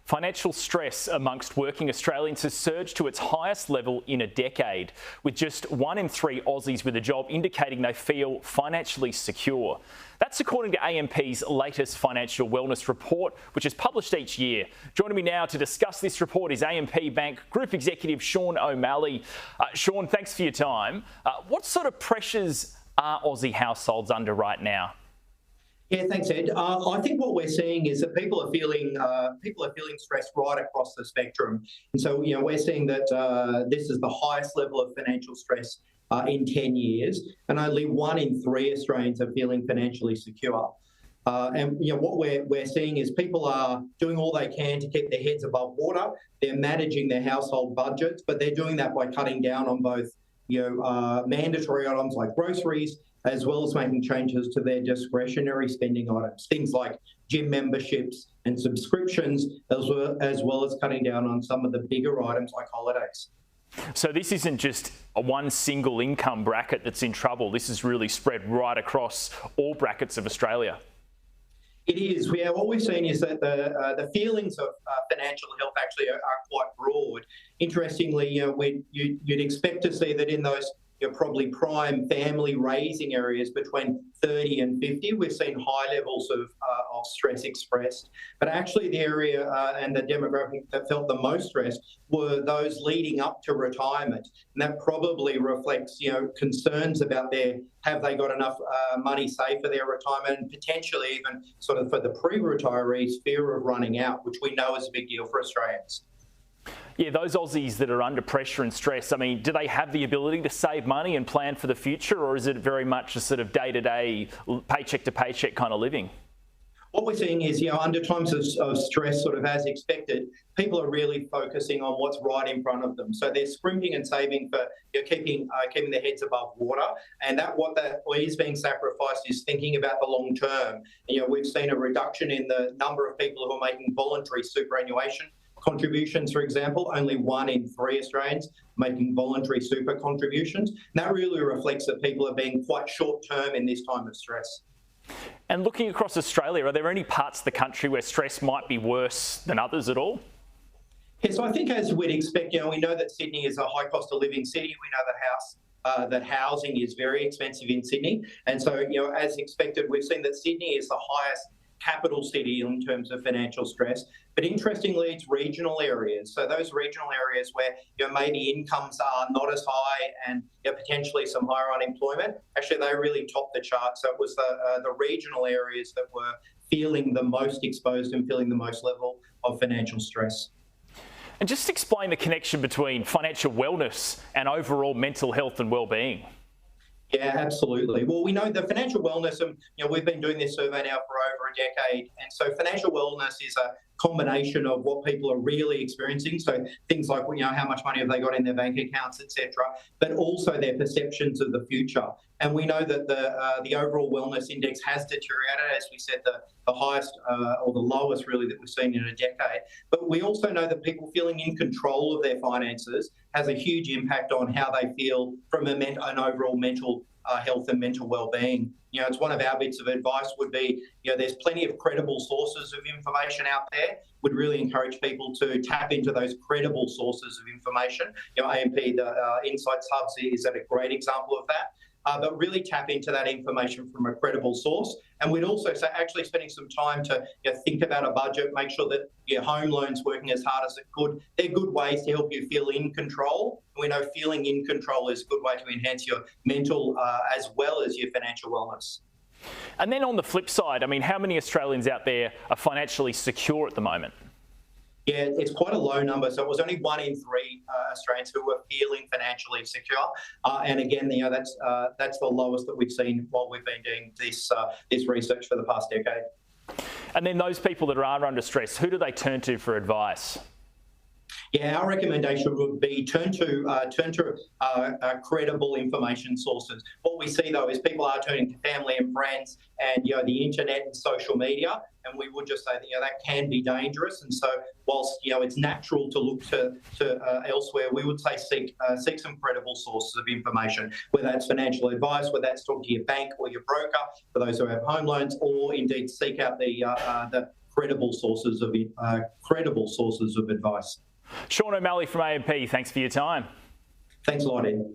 Financial stress amongst working Australians has surged to its highest level in a decade, with just 1 in 3 Aussies with a job indicating they feel financially secure. That's according to AMP's latest financial wellness report, which is published each year. Joining me now to discuss this report is AMP Bank Group Executive Sean O'Malley. Sean, thanks for your time. What sort of pressures are Aussie households under right now? Yeah, thanks, Ed. I think what we're seeing is that people are feeling stressed right across the spectrum, and so we're seeing that this is the highest level of financial stress in 10 years, and only 1 in 3 Australians are feeling financially secure. And what we're seeing is people are doing all they can to keep their heads above water. They're managing their household budgets, but they're doing that by cutting down on both mandatory items like groceries, as well as making changes to their discretionary spending items, things like gym memberships and subscriptions, as well as cutting down on some of the bigger items like holidays. So this isn't just one single income bracket that's in trouble. This is really spread right across all brackets of Australia. It is. What we've seen is that the feelings of financial health actually are quite broad. Interestingly, you'd expect to see that in those probably prime family raising areas between 30 and 50, we've seen high levels of stress expressed. But actually the area and the demographic that felt the most stress were those leading up to retirement. And that probably reflects, concerns about have they got enough money saved for their retirement, and potentially even sort of for the pre-retirees, fear of running out, which we know is a big deal for Australians. Yeah, those Aussies that are under pressure and stress, do they have the ability to save money and plan for the future, or is it very much a sort of day-to-day, paycheck-to-paycheck kind of living? What we're seeing is, under times of stress, sort of as expected, people are really focusing on what's right in front of them. So they're scrimping and saving for keeping their heads above water, and what is being sacrificed is thinking about the long term. We've seen a reduction in the number of people who are making voluntary superannuation contributions, for example. Only 1 in 3 Australians making voluntary super contributions. And that really reflects that people are being quite short term in this time of stress. And looking across Australia, are there any parts of the country where stress might be worse than others at all? Yeah, so I think as we'd expect, we know that Sydney is a high cost of living city. We know that housing is very expensive in Sydney. And so, as expected, we've seen that Sydney is the highest capital city in terms of financial stress. But interestingly, it's regional areas. So those regional areas where maybe incomes are not as high and potentially some higher unemployment, actually they really topped the chart. So it was the regional areas that were feeling the most exposed and feeling the most level of financial stress. And just explain the connection between financial wellness and overall mental health and well-being. Yeah, absolutely. Well, we know the financial wellness, and we've been doing this survey now for over a decade, and so financial wellness is a combination of what people are really experiencing. So things like how much money have they got in their bank accounts, etc., but also their perceptions of the future. And we know that the overall wellness index has deteriorated, as we said, the highest or the lowest really that we've seen in a decade. But we also know that people feeling in control of their finances has a huge impact on how they feel from an overall mental health and mental well-being. It's one of our bits of advice would be, there's plenty of credible sources of information out there. Would really encourage people to tap into those credible sources of information. AMP, the Insights Hubs is a great example of that. But really tap into that information from a credible source. And we'd also say actually spending some time to think about a budget, make sure that your home loan's working as hard as it could. They're good ways to help you feel in control. We know feeling in control is a good way to enhance your mental as well as your financial wellness. And then on the flip side, how many Australians out there are financially secure at the moment? Yeah, it's quite a low number. So it was only 1 in 3 Australians who were feeling financially secure. And again, that's the lowest that we've seen while we've been doing this research for the past decade. And then those people that are under stress, who do they turn to for advice? Yeah, our recommendation would be turn to credible information sources. What we see though is people are turning to family and friends and the internet and social media, and we would just say that that can be dangerous. And so whilst it's natural to look to elsewhere, we would say seek some credible sources of information, whether that's financial advice, whether that's talking to your bank or your broker for those who have home loans, or indeed seek out the credible sources of advice. Sean O'Malley from AMP, thanks for your time. Thanks a lot, Ed.